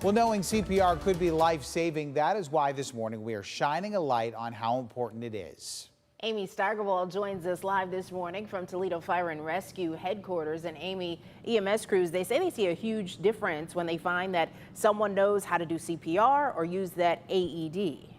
Well, knowing CPR could be life-saving, that is why this morning we are shining a light on how important it is. Amy Steigerwald joins us live this morning from Toledo Fire and Rescue headquarters. And Amy, EMS crews, they say they see a huge difference when they find that someone knows how to do CPR or use that AED.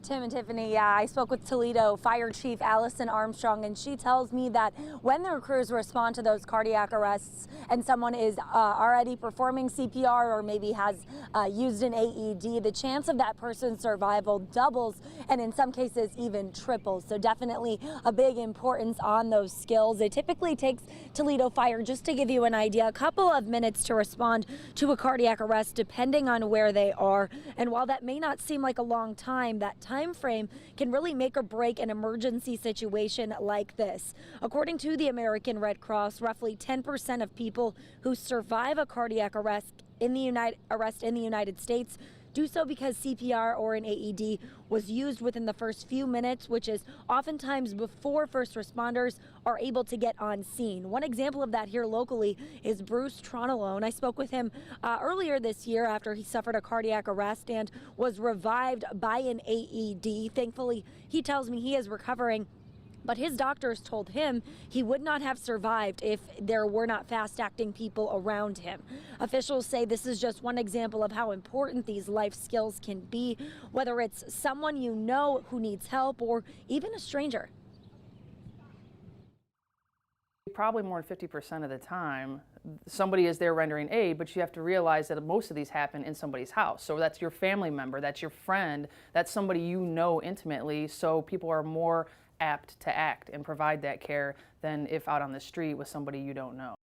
Tim and Tiffany, yeah, I spoke with Toledo Fire Chief Allison Armstrong, and she tells me that when their crews respond to those cardiac arrests and someone is already performing CPR or maybe has used an AED, the chance of that person's survival doubles and in some cases even triples. So definitely a big importance on those skills. It typically takes Toledo Fire, just to give you an idea, a couple of minutes to respond to a cardiac arrest depending on where they are. And while that may not seem like a long time, that time frame can really make or break an emergency situation like this. According to the American Red Cross, roughly 10% of people who survive a cardiac arrest in the United States do so because CPR or an AED was used within the first few minutes, which is oftentimes before first responders are able to get on scene. One example of that here locally is Bruce Tronalone. I spoke with him earlier this year after he suffered a cardiac arrest and was revived by an AED. Thankfully, he tells me he is recovering, but his doctors told him he would not have survived if there were not fast-acting people around him. Officials say this is just one example of how important these life skills can be, whether it's someone you know who needs help or even a stranger. Probably more than 50% of the time, somebody is there rendering aid, but you have to realize that most of these happen in somebody's house. So that's your family member, that's your friend, that's somebody you know intimately, so people are more apt to act and provide that care than if out on the street with somebody you don't know.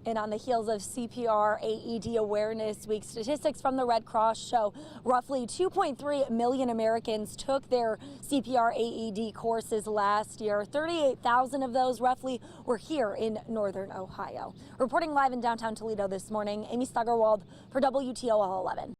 And on the heels of CPR AED Awareness Week, statistics from the Red Cross show roughly 2.3 million Americans took their CPR AED courses last year. 38,000 of those roughly were here in northern Ohio. Reporting live in downtown Toledo this morning, Amy Steigerwald for WTOL 11.